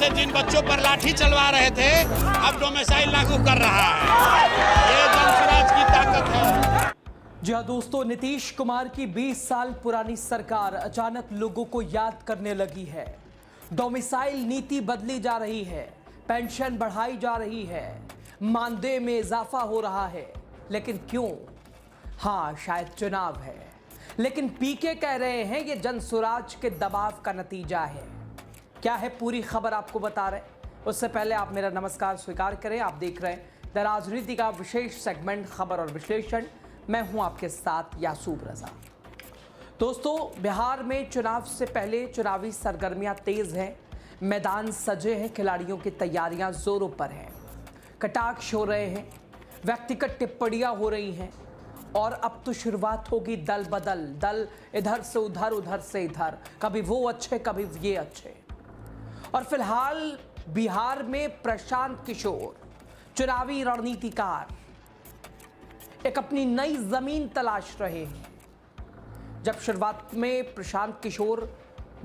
से जिन बच्चों पर लाठी चलवा रहे थे अब डोमिसाइल लागू कर रहा है। ये जनसुराज की ताकत है। जी हाँ दोस्तों, नीतीश कुमार की 20 साल पुरानी सरकार अचानक लोगों को याद करने लगी है। डोमिसाइल नीति बदली जा रही है, पेंशन बढ़ाई जा रही है, मानदेय में इजाफा हो रहा है, लेकिन क्यों? हाँ, शायद चुनाव है, लेकिन पीके कह रहे हैं ये जनसुराज के दबाव का नतीजा है। क्या है पूरी खबर आपको बता रहे, उससे पहले आप मेरा नमस्कार स्वीकार करें। आप देख रहे हैं द राजनीति का विशेष सेगमेंट खबर और विश्लेषण। मैं हूं आपके साथ यासूब रजा। दोस्तों, बिहार में चुनाव से पहले चुनावी सरगर्मियां तेज हैं, मैदान सजे हैं, खिलाड़ियों की तैयारियां जोरों पर हैं, कटाक्ष हो रहे हैं, व्यक्तिगत टिप्पणियां हो रही हैं और अब तो शुरुआत होगी दल बदल, दल इधर से उधर, उधर से इधर, कभी वो अच्छे कभी ये अच्छे। और फिलहाल बिहार में प्रशांत किशोर, चुनावी रणनीतिकार, एक अपनी नई जमीन तलाश रहे हैं। जब शुरुआत में प्रशांत किशोर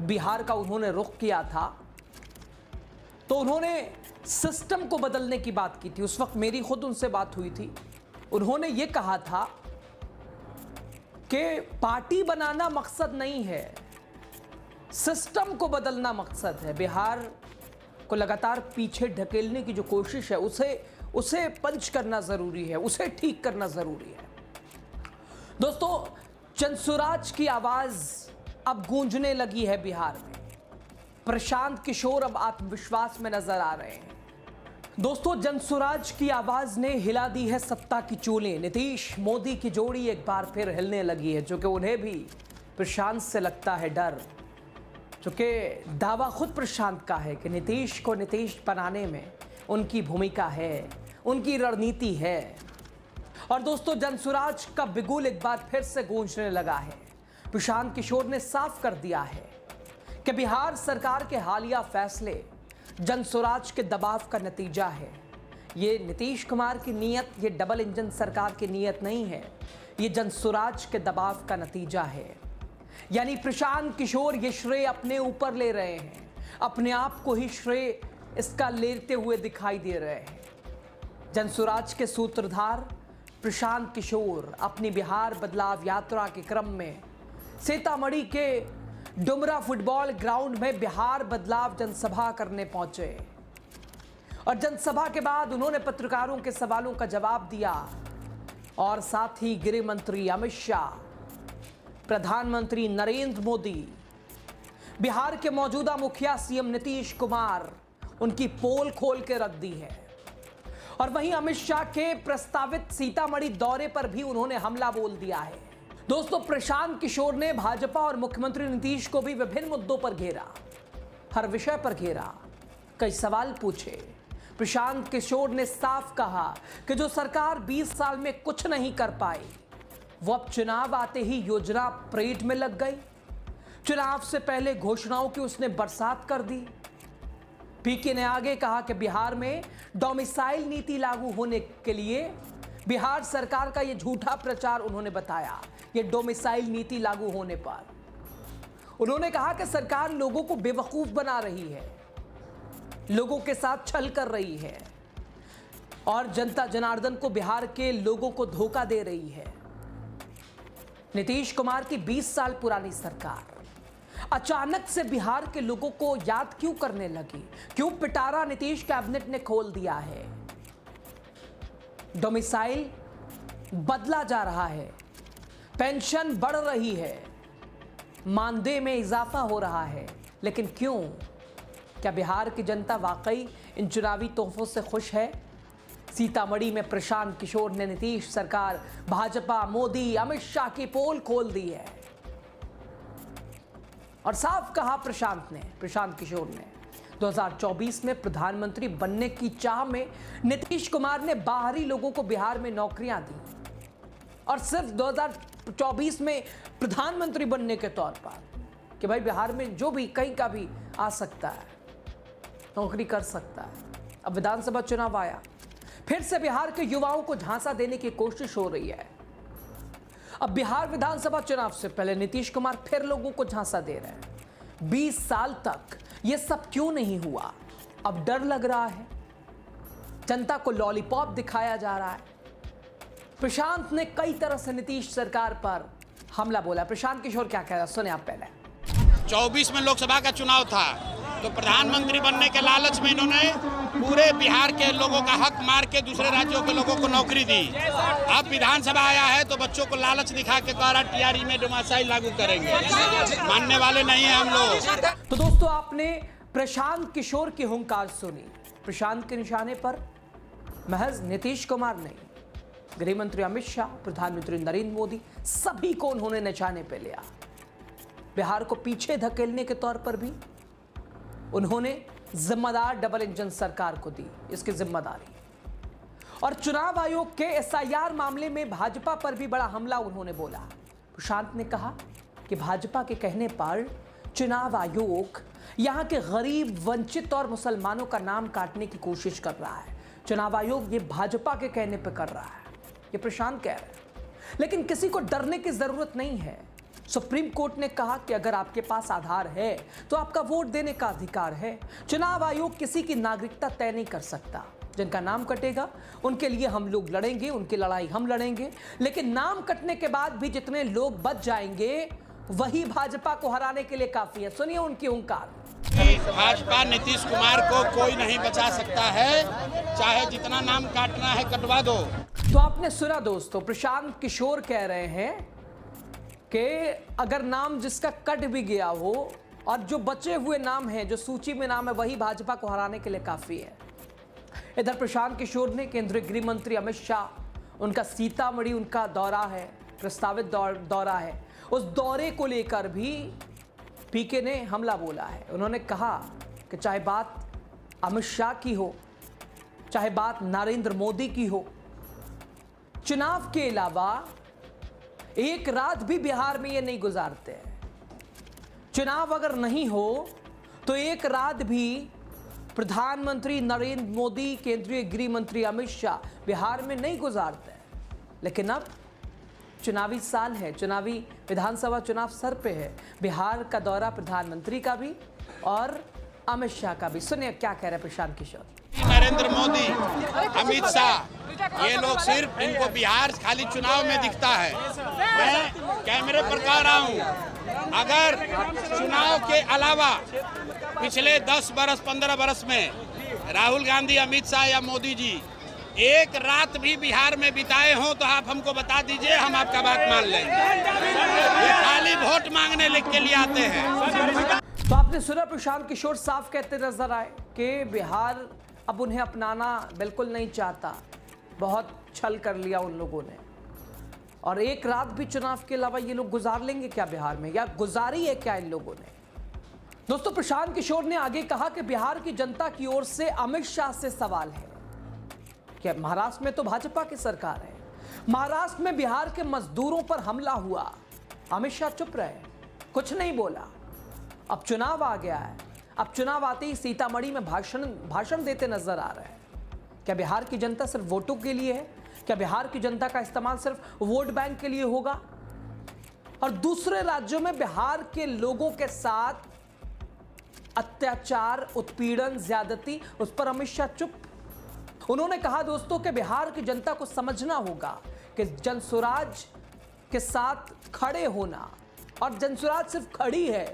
बिहार का उन्होंने रुख किया था तो उन्होंने सिस्टम को बदलने की बात की थी। उस वक्त मेरी खुद उनसे बात हुई थी। उन्होंने ये कहा था कि पार्टी बनाना मकसद नहीं है, सिस्टम को बदलना मकसद है। बिहार को लगातार पीछे ढकेलने की जो कोशिश है उसे पंच करना जरूरी है, उसे ठीक करना जरूरी है। दोस्तों, जनसुराज की आवाज अब गूंजने लगी है बिहार में। प्रशांत किशोर अब आत्मविश्वास में नजर आ रहे हैं। दोस्तों, जनसुराज की आवाज ने हिला दी है सत्ता की चूलें। नीतीश मोदी की जोड़ी एक बार फिर हिलने लगी है, क्योंकि उन्हें भी प्रशांत से लगता है डर। क्योंकि दावा खुद प्रशांत का है कि नीतीश को नीतीश बनाने में उनकी भूमिका है, उनकी रणनीति है। और दोस्तों, जनसुराज का बिगुल एक बार फिर से गूंजने लगा है। प्रशांत किशोर ने साफ कर दिया है कि बिहार सरकार के हालिया फैसले जनसुराज के दबाव का नतीजा है। ये नीतीश कुमार की नीयत, ये डबल इंजन सरकार की नीयत नहीं है, ये जनसुराज के दबाव का नतीजा है। यानी प्रशांत किशोर ये श्रेय अपने ऊपर ले रहे हैं, अपने आप को ही श्रेय इसका लेते हुए दिखाई दे रहे हैं। जनसुराज के सूत्रधार प्रशांत किशोर अपनी बिहार बदलाव यात्रा के क्रम में सीतामढ़ी के डुमरा फुटबॉल ग्राउंड में बिहार बदलाव जनसभा करने पहुंचे और जनसभा के बाद उन्होंने पत्रकारों के सवालों का जवाब दिया और साथ ही गृह मंत्री अमित शाह, प्रधानमंत्री नरेंद्र मोदी, बिहार के मौजूदा मुखिया सीएम नीतीश कुमार, उनकी पोल खोल के रख दी है। और वहीं अमित शाह के प्रस्तावित सीतामढ़ी दौरे पर भी उन्होंने हमला बोल दिया है। दोस्तों, प्रशांत किशोर ने भाजपा और मुख्यमंत्री नीतीश को भी विभिन्न मुद्दों पर घेरा, हर विषय पर घेरा, कई सवाल पूछे। प्रशांत किशोर ने साफ कहा कि जो सरकार 20 साल में कुछ नहीं कर पाई, वो अब चुनाव आते ही योजना परेड में लग गई। चुनाव से पहले घोषणाओं की उसने बरसात कर दी। पीके ने आगे कहा कि बिहार में डोमिसाइल नीति लागू होने के लिए बिहार सरकार का यह झूठा प्रचार उन्होंने बताया। ये डोमिसाइल नीति लागू होने पर उन्होंने कहा कि सरकार लोगों को बेवकूफ बना रही है, लोगों के साथ छल कर रही है और जनता जनार्दन को, बिहार के लोगों को धोखा दे रही है। नीतीश कुमार की 20 साल पुरानी सरकार अचानक से बिहार के लोगों को याद क्यों करने लगी? क्यों पिटारा नीतीश कैबिनेट ने खोल दिया है? डोमिसाइल बदला जा रहा है, पेंशन बढ़ रही है, मानदेय में इजाफा हो रहा है, लेकिन क्यों? क्या बिहार की जनता वाकई इन चुनावी तोहफों से खुश है? सीतामढ़ी में प्रशांत किशोर ने नीतीश सरकार, भाजपा, मोदी, अमित शाह की पोल खोल दी है और साफ कहा प्रशांत किशोर ने 2024 में प्रधानमंत्री बनने की चाह में नीतीश कुमार ने बाहरी लोगों को बिहार में नौकरियां दी और सिर्फ 2024 में प्रधानमंत्री बनने के तौर पर कि भाई बिहार में जो भी कहीं का भी आ सकता है, नौकरी कर सकता है। अब विधानसभा चुनाव आया, फिर से बिहार के युवाओं को झांसा देने की कोशिश हो रही है। अब बिहार विधानसभा चुनाव से पहले नीतीश कुमार फिर लोगों को झांसा दे रहे हैं। 20 साल तक ये सब क्यों नहीं हुआ? अब डर लग रहा है, जनता को लॉलीपॉप दिखाया जा रहा है। प्रशांत ने कई तरह से नीतीश सरकार पर हमला बोला। प्रशांत किशोर क्या कह रहा है, सुने आप पहले। 24 में लोकसभा का चुनाव था तो प्रधानमंत्री बनने के लालच में इन्होंने पूरे बिहार के लोगों का हक मार के दूसरे राज्यों के लोगों को नौकरी दी। अब विधानसभा आया है तो बच्चों को लालच दिखा के कहा टीआरई में डोमिसाइल लागू करेंगे। मानने वाले नहीं है हम लोग। तो दोस्तों, आपने प्रशांत किशोर की हुंकार सुनी। प्रशांत के निशाने पर महज नीतीश कुमार नहीं, गृह मंत्री अमित शाह, प्रधानमंत्री नरेंद्र मोदी, सभी को उन्होंने निशाने पे लिया। बिहार को पीछे धकेलने के तौर पर भी उन्होंने जिम्मेदार डबल इंजन सरकार को दी इसकी जिम्मेदारी। और चुनाव आयोग के एसआईआर मामले में भाजपा पर भी बड़ा हमला उन्होंने बोला। प्रशांत ने कहा कि भाजपा के कहने पर चुनाव आयोग यहां के गरीब, वंचित और मुसलमानों का नाम काटने की कोशिश कर रहा है। चुनाव आयोग ये भाजपा के कहने पर कर रहा है, ये प्रशांत कह रहे हैं। लेकिन किसी को डरने की जरूरत नहीं है। सुप्रीम कोर्ट ने कहा कि अगर आपके पास आधार है तो आपका वोट देने का अधिकार है। चुनाव आयोग किसी की नागरिकता तय नहीं कर सकता। जिनका नाम कटेगा उनके लिए हम लोग लड़ेंगे, उनकी लड़ाई हम लड़ेंगे। लेकिन नाम कटने के बाद भी जितने लोग बच जाएंगे वही भाजपा को हराने के लिए काफी है। सुनिए उनकी हुंकार। भाजपा नीतीश कुमार को कोई नहीं बचा सकता है, चाहे जितना नाम काटना है कटवा दो। तो आपने सुना दोस्तों, प्रशांत किशोर कह रहे हैं कि अगर नाम जिसका कट भी गया हो और जो बचे हुए नाम हैं, जो सूची में नाम है, वही भाजपा को हराने के लिए काफी है। इधर प्रशांत किशोर ने केंद्रीय गृह मंत्री अमित शाह, उनका सीतामढ़ी उनका दौरा है, प्रस्तावित दौरा है, उस दौरे को लेकर भी पीके ने हमला बोला है। उन्होंने कहा कि चाहे बात अमित शाह की हो, चाहे बात नरेंद्र मोदी की हो, चुनाव के अलावा एक रात भी बिहार में ये नहीं गुजारते हैं। चुनाव अगर नहीं हो तो एक रात भी प्रधानमंत्री नरेंद्र मोदी, केंद्रीय गृह मंत्री अमित शाह बिहार में नहीं गुजारते हैं। लेकिन अब चुनावी साल है, चुनावी विधानसभा चुनाव सर पे है। बिहार का दौरा प्रधानमंत्री का भी और अमित शाह का भी। सुनिए क्या कह रहे हैं प्रशांत किशोर। नरेंद्र मोदी, अमित शाह, ये लोग सिर्फ इनको बिहार खाली चुनाव में दिखता है। मैं कैमरे पर कह रहा हूँ, अगर चुनाव के अलावा पिछले 10 बरस 15 बरस में राहुल गांधी, अमित शाह या मोदी जी एक रात भी बिहार में बिताए हों तो आप हमको बता दीजिए, हम आपका बात मान लेंगे। ये खाली वोट मांगने के लिए आते हैं। तो आपने सुना, प्रशांत किशोर साफ कहते नजर आए कि बिहार अब उन्हें अपनाना बिल्कुल नहीं चाहता। बहुत छल कर लिया उन लोगों ने, और एक रात भी चुनाव के अलावा ये लोग गुजार लेंगे क्या बिहार में, या गुजारी है क्या इन लोगों ने। दोस्तों, प्रशांत किशोर ने आगे कहा कि बिहार की जनता की ओर से अमित शाह से सवाल है कि महाराष्ट्र में तो भाजपा की सरकार है, महाराष्ट्र में बिहार के मजदूरों पर हमला हुआ, अमित शाह चुप रहे, कुछ नहीं बोला। अब चुनाव आ गया है, अब चुनाव आते ही सीतामढ़ी में भाषण देते नजर आ रहे हैं। क्या बिहार की जनता सिर्फ वोटों के लिए है? क्या बिहार की जनता का इस्तेमाल सिर्फ वोट बैंक के लिए होगा? और दूसरे राज्यों में बिहार के लोगों के साथ अत्याचार, उत्पीड़न, ज्यादती, उस पर अमित शाह चुप। उन्होंने कहा दोस्तों कि बिहार की जनता को समझना होगा कि जनसुराज के साथ खड़े होना, और जनसुराज सिर्फ खड़ी है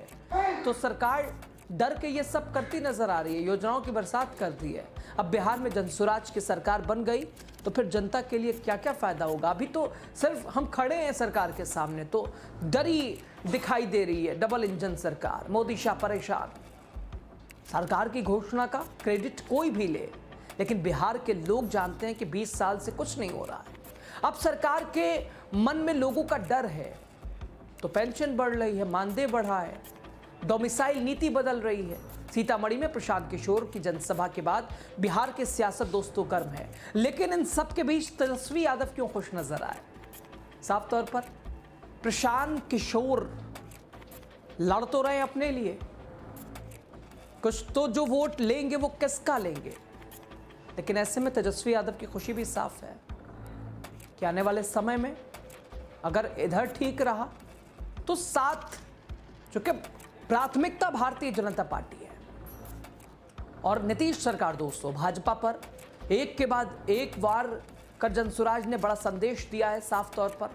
तो सरकार डर के ये सब करती नजर आ रही है, योजनाओं की बरसात करती है। अब बिहार में जनसुराज की सरकार बन गई तो फिर जनता के लिए क्या क्या फायदा होगा। अभी तो सिर्फ हम खड़े हैं सरकार के सामने तो डरी दिखाई दे रही है डबल इंजन सरकार। मोदी शाह परेशान। सरकार की घोषणा का क्रेडिट कोई भी ले, लेकिन बिहार के लोग जानते हैं कि 20 साल से कुछ नहीं हो रहा है। अब सरकार के मन में लोगों का डर है तो पेंशन बढ़ रही है, मानदेय बढ़ा है, डोमिसाइल नीति बदल रही है। सीतामढ़ी में प्रशांत किशोर की जनसभा के बाद बिहार की सियासत दोस्तों गर्म है, लेकिन इन सब के बीच तेजस्वी यादव क्यों खुश नजर आए? साफ तौर पर प्रशांत किशोर लड़ तो रहे अपने लिए, कुछ तो जो वोट लेंगे वो किसका लेंगे, लेकिन ऐसे में तेजस्वी यादव की खुशी भी साफ है कि आने वाले समय में अगर इधर ठीक रहा तो साथ, चूंकि प्राथमिकता भारतीय जनता पार्टी है और नीतीश सरकार दोस्तों भाजपा पर एक के बाद एक वार कर जनसुराज ने बड़ा संदेश दिया है साफ तौर पर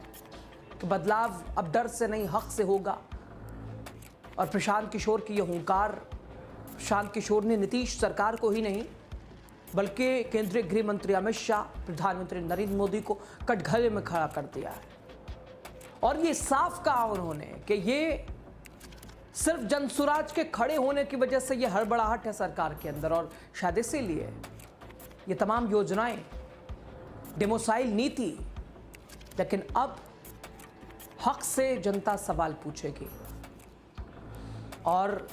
कि बदलाव अब डर से नहीं हक से होगा। और प्रशांत किशोर की यह हुंकार, प्रशांत किशोर ने नीतीश सरकार को ही नहीं बल्कि केंद्रीय गृह मंत्री अमित शाह, प्रधानमंत्री नरेंद्र मोदी को कटघरे में खड़ा कर दिया है। और ये साफ कहा उन्होंने कि ये सिर्फ जनसुराज के खड़े होने की वजह से ये हड़बड़ाहट है सरकार के अंदर, और शायद इसीलिए ये तमाम योजनाएं, डेमोसाइल नीति, लेकिन अब हक से जनता सवाल पूछेगी। और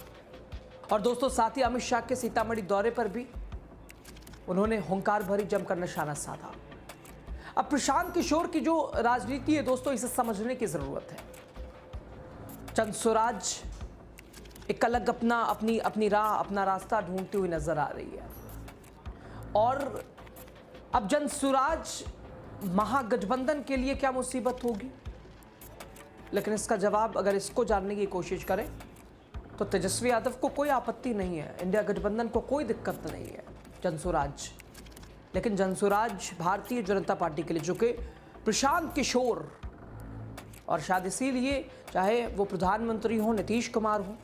दोस्तों साथ ही अमित शाह के सीतामढ़ी दौरे पर भी उन्होंने हुंकार भरी जमकर निशाना साधा। अब प्रशांत किशोर की जो राजनीति है दोस्तों, इसे समझने की जरूरत है। जनसुराज एक अलग अपनी राह, अपना रास्ता ढूंढती हुई नजर आ रही है। और अब जनसुराज महागठबंधन के लिए क्या मुसीबत होगी, लेकिन इसका जवाब अगर इसको जानने की कोशिश करें तो तेजस्वी यादव को कोई आपत्ति नहीं है, इंडिया गठबंधन को कोई दिक्कत नहीं है जनसुराज। लेकिन जनसुराज भारतीय जनता पार्टी के लिए झुके प्रशांत किशोर, और शायद इसीलिए चाहे वो प्रधानमंत्री हो, नीतीश कुमार हो,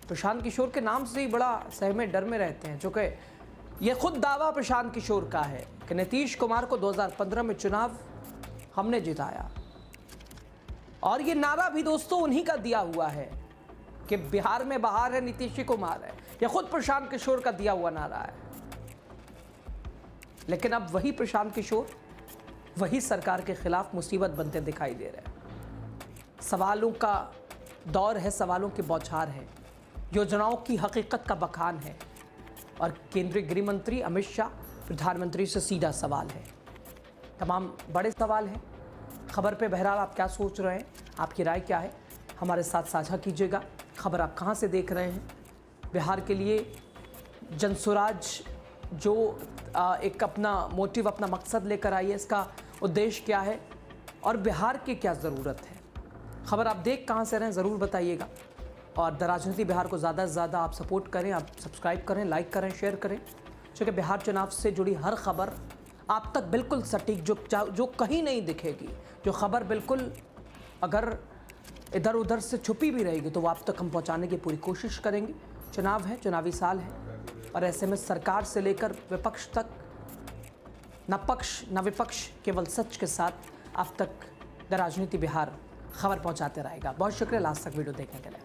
प्रशांत किशोर के नाम से ही बड़ा सहमे डर में रहते हैं, चूँकि ये खुद दावा प्रशांत किशोर का है कि नीतीश कुमार को 2015 में चुनाव हमने जिताया। और ये नारा भी दोस्तों उन्हीं का दिया हुआ है कि बिहार में बहार है, नीतीश कुमार है। यह खुद प्रशांत किशोर का दिया हुआ नारा है। लेकिन अब वही प्रशांत किशोर वही सरकार के खिलाफ मुसीबत बनते दिखाई दे रहे हैं। सवालों का दौर है, सवालों की बौछार है, योजनाओं की हकीकत का बखान है। और केंद्रीय गृह मंत्री अमित शाह, प्रधानमंत्री से सीधा सवाल है, तमाम बड़े सवाल हैं। खबर पे बहरहाल आप क्या सोच रहे हैं, आपकी राय क्या है, हमारे साथ साझा कीजिएगा। खबर आप कहाँ से देख रहे हैं, बिहार के लिए जनसुराज जो एक अपना मोटिव, अपना मकसद लेकर आई है, इसका उद्देश्य क्या है और बिहार की क्या ज़रूरत है। खबर आप देख कहाँ से रहे हैं ज़रूर बताइएगा। और द राजनीति बिहार को ज़्यादा से ज़्यादा आप सपोर्ट करें, आप सब्सक्राइब करें, लाइक करें, शेयर करें, क्योंकि बिहार चुनाव से जुड़ी हर खबर आप तक बिल्कुल सटीक, जो कहीं नहीं दिखेगी, जो खबर बिल्कुल अगर इधर उधर से छुपी भी रहेगी तो वो आप तक हम पहुंचाने की पूरी कोशिश करेंगे। चुनाव है, चुनावी साल है, और ऐसे में सरकार से लेकर विपक्ष तक न पक्ष न विपक्ष, केवल सच के साथ आप तक द राजनीति बिहार खबर पहुंचाते रहेगा। बहुत शुक्रिया लास्ट तक वीडियो देखने के लिए।